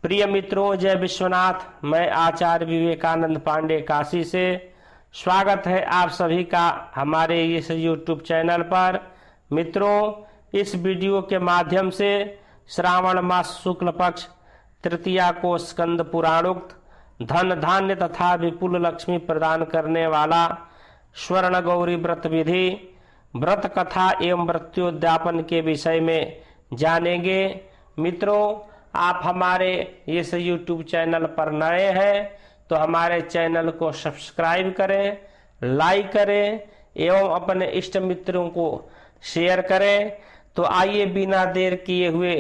प्रिय मित्रों, जय विश्वनाथ। मैं आचार्य विवेकानंद पांडे काशी से स्वागत है आप सभी का हमारे इस YouTube चैनल पर। मित्रों, इस वीडियो के माध्यम से श्रावण मास शुक्ल पक्ष तृतीया को स्कंद पुराणोक्त धन धान्य तथा विपुल लक्ष्मी प्रदान करने वाला स्वर्ण गौरी व्रत विधि, व्रत कथा एवं व्रत्योद्यापन के विषय में जानेंगे। मित्रों, आप हमारे इस YouTube चैनल पर नए हैं तो हमारे चैनल को सब्सक्राइब करें, लाइक करें एवं अपने इष्ट मित्रों को शेयर करें। तो आइए बिना देर किए हुए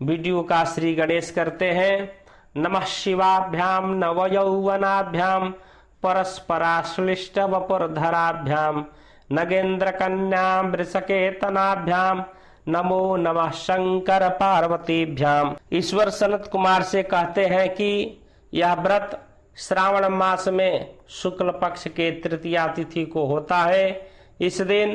वीडियो का श्री गणेश करते हैं। नमः शिवाभ्याम नवयौवनाभ्याम परस्पराश्लिष्ट वपुर्धराभ्याम नगेंद्र कन्या वृषकेतनाभ्याम नमो नमः शंकर पार्वतीभ्याम। ईश्वर सनत कुमार से कहते हैं कि यह व्रत श्रावण मास में शुक्ल पक्ष के तृतीया तिथि को होता है। इस दिन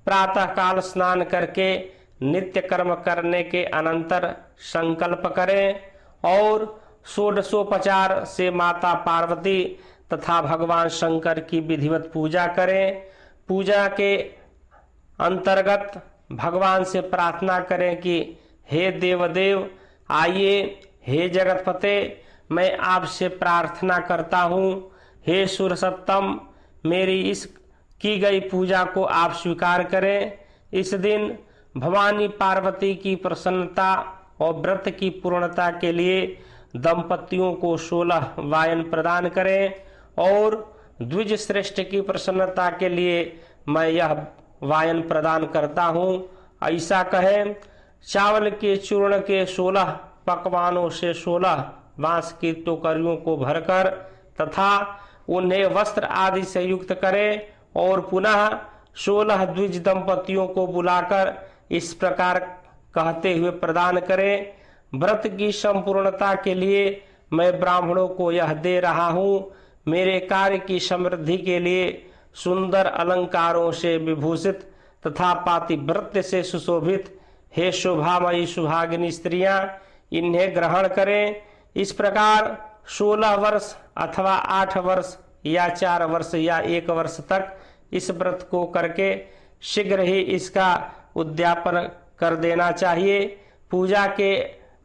प्रातः काल स्नान करके नित्य कर्म करने के अनंतर संकल्प करें और षोडशोपचार से माता पार्वती तथा भगवान शंकर की विधिवत पूजा करें। पूजा के अंतर्गत भगवान से प्रार्थना करें कि हे देवदेव आइए, हे जगतपते मैं आपसे प्रार्थना करता हूँ, हे सुरसत्तम मेरी इस की गई पूजा को आप स्वीकार करें। इस दिन भवानी पार्वती की प्रसन्नता और व्रत की पूर्णता के लिए दंपतियों को 16 वायन प्रदान करें और द्विज श्रेष्ठ की प्रसन्नता के लिए मैं यह वायन प्रदान करता हूँ। ऐसा कहें, चावल के चूर्ण के 16 पकवानों से 16 बांस की टोकरियों को भरकर तथा उन्हें वस्त्र आदि से युक्त करें और पुनः 16 द्विज दंपतियों को बुलाकर इस प्रकार कहते हुए प्रदान करें, व्रत की संपूर्णता के लिए मैं ब्राह्मणों को यह दे रहा हूँ। मेरे कार्य की समृद्धि के लिए सुंदर अलंकारों से विभूषित तथा पातिव्रत्य से सुशोभित हे शोभामयी सुहागिनी स्त्रियां इन्हें ग्रहण करें। इस प्रकार 16 वर्ष अथवा 8 वर्ष या 4 वर्ष या 1 वर्ष तक इस व्रत को करके शीघ्र ही इसका उद्यापन कर देना चाहिए। पूजा के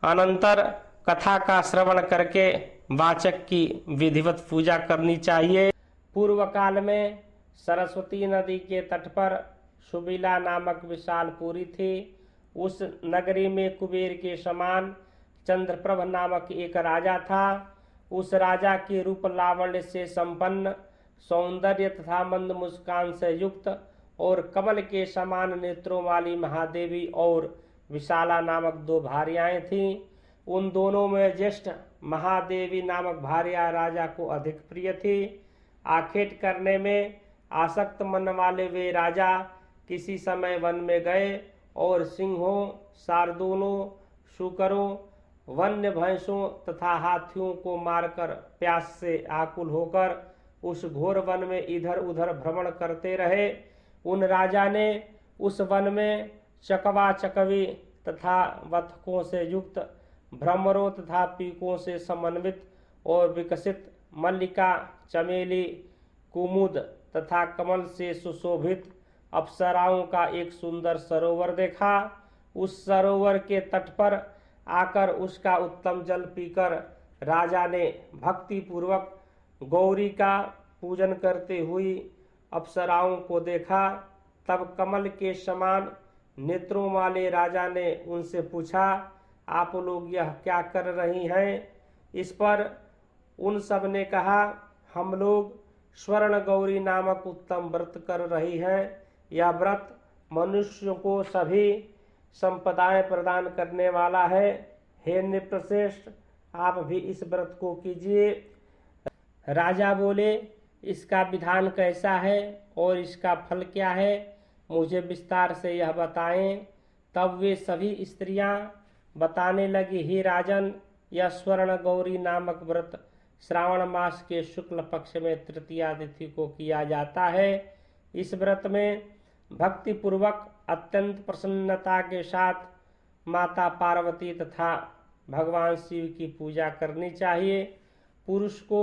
अनंतर कथा का श्रवण करके वाचक की विधिवत पूजा करनी चाहिए। पूर्व काल में सरस्वती नदी के तट पर सुबिला नामक विशाल पुरी थी। उस नगरी में कुबेर के समान चंद्रप्रभ नामक एक राजा था। उस राजा के रूप लावण्य से संपन्न, सौंदर्य तथा मंद मुस्कान से युक्त और कमल के समान नेत्रों वाली महादेवी और विशाला नामक 2 भार्याएं थीं। उन दोनों में ज्येष्ठ महादेवी नामक भार्या राजा को अधिक प्रिय थी। आखेट करने में आसक्त मन वाले वे राजा किसी समय वन में गए और सिंहों, सारदूलों, शूकरों, वन्य भैंसों तथा हाथियों को मारकर प्यास से आकुल होकर उस घोर वन में इधर उधर भ्रमण करते रहे। उन राजा ने उस वन में चकवा चकवी तथा बतखों से युक्त, भ्रमरों तथा पीकों से समन्वित और विकसित मल्लिका, चमेली, कुमुद तथा कमल से सुशोभित अप्सराओं का एक सुंदर सरोवर देखा। उस सरोवर के तट पर आकर उसका उत्तम जल पीकर राजा ने भक्ति पूर्वक गौरी का पूजन करते हुई अप्सराओं को देखा। तब कमल के समान नेत्रों वाले राजा ने उनसे पूछा, आप लोग यह क्या कर रही हैं? इस पर उन सब ने कहा, हम लोग स्वर्ण गौरी नामक उत्तम व्रत कर रही हैं। यह व्रत मनुष्यों को सभी संपदाएं प्रदान करने वाला है। हे नृपश्रेष्ठ, आप भी इस व्रत को कीजिए। राजा बोले, इसका विधान कैसा है और इसका फल क्या है? मुझे विस्तार से यह बताएं। तब वे सभी स्त्रियां बताने लगी, हे राजन, यह स्वर्ण गौरी नामक व्रत श्रावण मास के शुक्ल पक्ष में तृतीया तिथि को किया जाता है। इस व्रत में भक्ति पूर्वक अत्यंत प्रसन्नता के साथ माता पार्वती तथा भगवान शिव की पूजा करनी चाहिए। पुरुष को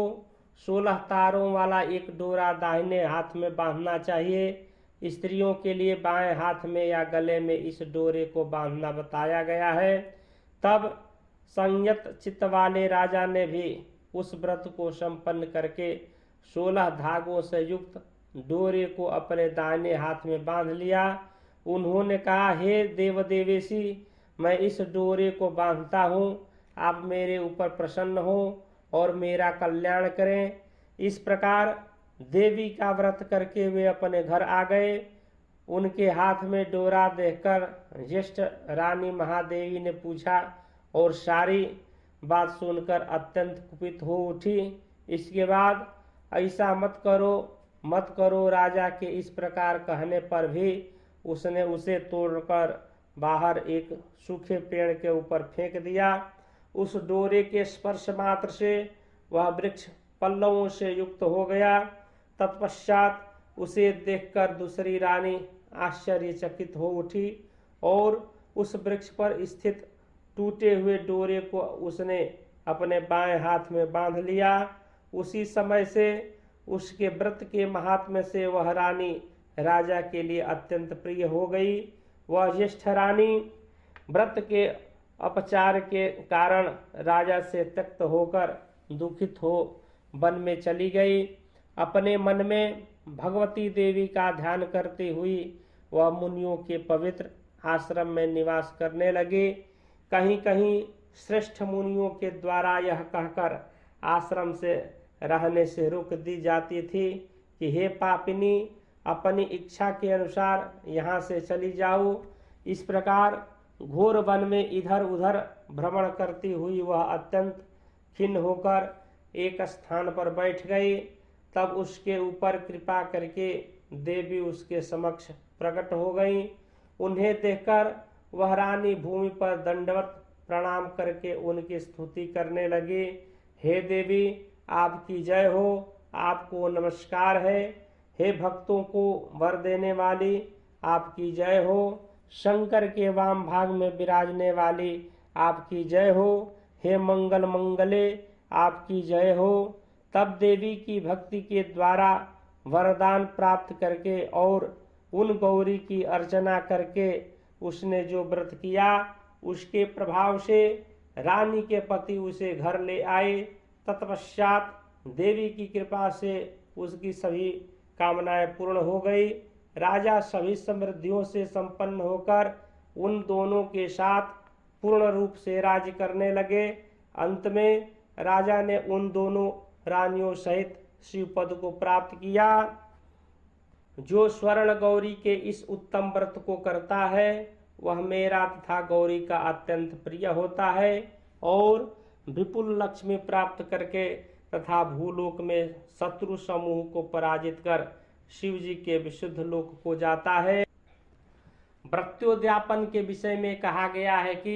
16 तारों वाला एक डोरा दाहिने हाथ में बांधना चाहिए। स्त्रियों के लिए बाएं हाथ में या गले में इस डोरे को बांधना बताया गया है। तब संयत चित्त वाले राजा ने भी उस व्रत को संपन्न करके 16 धागों से युक्त डोरे को अपने दाहिने हाथ में बांध लिया। उन्होंने कहा, हे देवदेवेशी, मैं इस डोरे को बांधता हूँ, आप मेरे ऊपर प्रसन्न हो और मेरा कल्याण करें। इस प्रकार देवी का व्रत करके वे अपने घर आ गए। उनके हाथ में डोरा देखकर ज्येष्ठ रानी महादेवी ने पूछा और सारी बात सुनकर अत्यंत कुपित हो उठी। इसके बाद, ऐसा मत करो राजा के इस प्रकार कहने पर भी उसने उसे तोड़कर बाहर एक सूखे पेड़ के ऊपर फेंक दिया। उस डोरे के स्पर्श मात्र से वह वृक्ष पल्लवों से युक्त हो गया। तत्पश्चात उसे देखकर दूसरी रानी आश्चर्यचकित हो उठी और उस वृक्ष पर स्थित टूटे हुए डोरे को उसने अपने बाएं हाथ में बांध लिया। उसी समय से उसके व्रत के महात्म्य से वह रानी राजा के लिए अत्यंत प्रिय हो गई। वह ज्येष्ठ रानी व्रत के अपचार के कारण राजा से त्यक्त होकर दुखित हो वन में चली गई। अपने मन में भगवती देवी का ध्यान करती हुई वह मुनियों के पवित्र आश्रम में निवास करने लगे। कहीं कहीं श्रेष्ठ मुनियों के द्वारा यह कहकर आश्रम से रहने से रोक दी जाती थी कि हे पापिनी, अपनी इच्छा के अनुसार यहाँ से चली जाओ। इस प्रकार घोर वन में इधर उधर भ्रमण करती हुई वह अत्यंत खिन्न होकर एक स्थान पर बैठ गई। तब उसके ऊपर कृपा करके देवी उसके समक्ष प्रकट हो गई। उन्हें देखकर वह रानी भूमि पर दंडवत प्रणाम करके उनकी स्तुति करने लगी। हे देवी, आपकी जय हो, आपको नमस्कार है। हे भक्तों को वर देने वाली, आपकी जय हो। शंकर के वाम भाग में विराजने वाली, आपकी जय हो। हे मंगल मंगले, आपकी जय हो। तब देवी की भक्ति के द्वारा वरदान प्राप्त करके और उन गौरी की अर्चना करके उसने जो व्रत किया, उसके प्रभाव से रानी के पति उसे घर ले आए। तत्पश्चात देवी की कृपा से उसकी सभी कामनाएं पूर्ण हो गई। राजा सभी समृद्धियों से संपन्न होकर उन दोनों के साथ पूर्ण रूप से राज्य करने लगे। अंत में राजा ने उन दोनों रानियों सहित शिव पद को प्राप्त किया। जो स्वर्ण गौरी के इस उत्तम व्रत को करता है वह मेरा तथा गौरी का अत्यंत प्रिय होता है और विपुल लक्ष्मी प्राप्त करके तथा भूलोक में शत्रु समूह को पराजित कर शिव जी के विशुद्ध लोक को जाता है। व्रत्योद्यापन के विषय में कहा गया है कि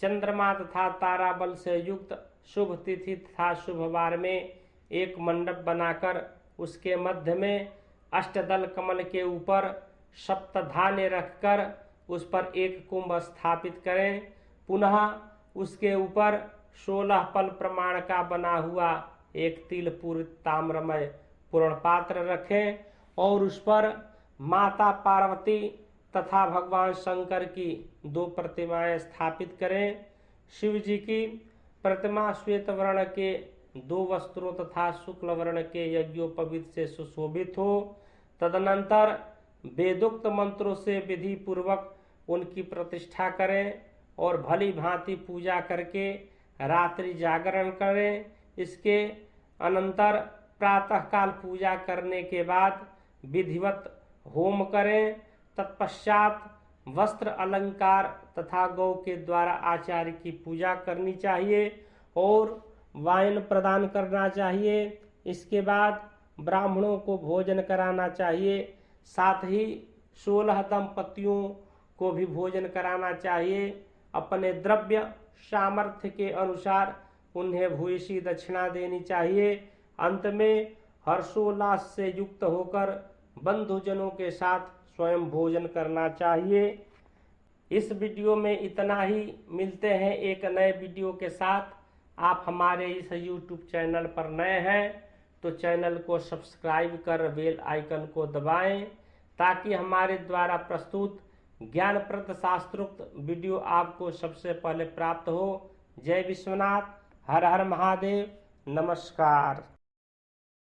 चंद्रमा तथा तारा बल से युक्त शुभ तिथि तथा शुभ वार में एक मंडप बनाकर उसके मध्य में अष्टदल कमल के ऊपर सप्तधान्य रखकर उस पर एक कुंभ स्थापित करें। पुनः उसके ऊपर 16 पल प्रमाण का बना हुआ एक तिल पूरित ताम्रमय पूर्ण पात्र रखें और उस पर माता पार्वती तथा भगवान शंकर की 2 प्रतिमाएं स्थापित करें। शिव जी की प्रतिमा श्वेत वर्ण के 2 वस्त्रों तथा शुक्ल वर्ण के यज्ञोपवीत से सुशोभित हो। तदनंतर वेदोक्त मंत्रों से विधि पूर्वक उनकी प्रतिष्ठा करें और भली भांति पूजा करके रात्रि जागरण करें। इसके अनंतर प्रातःकाल पूजा करने के बाद विधिवत होम करें। तत्पश्चात वस्त्र अलंकार तथा गौ के द्वारा आचार्य की पूजा करनी चाहिए और वाइन प्रदान करना चाहिए। इसके बाद ब्राह्मणों को भोजन कराना चाहिए। साथ ही 16 दंपतियों को भी भोजन कराना चाहिए। अपने द्रव्य सामर्थ्य के अनुसार उन्हें भूयसी दक्षिणा देनी चाहिए। अंत में हर्षोल्लास से युक्त होकर बंधुजनों के साथ स्वयं भोजन करना चाहिए। इस वीडियो में इतना ही। मिलते हैं एक नए वीडियो के साथ। आप हमारे इस यूट्यूब चैनल पर नए हैं तो चैनल को सब्सक्राइब कर बेल आइकन को दबाएं, ताकि हमारे द्वारा प्रस्तुत ज्ञानप्रद शास्त्रोक्त वीडियो आपको सबसे पहले प्राप्त हो। जय विश्वनाथ, हर हर महादेव, नमस्कार।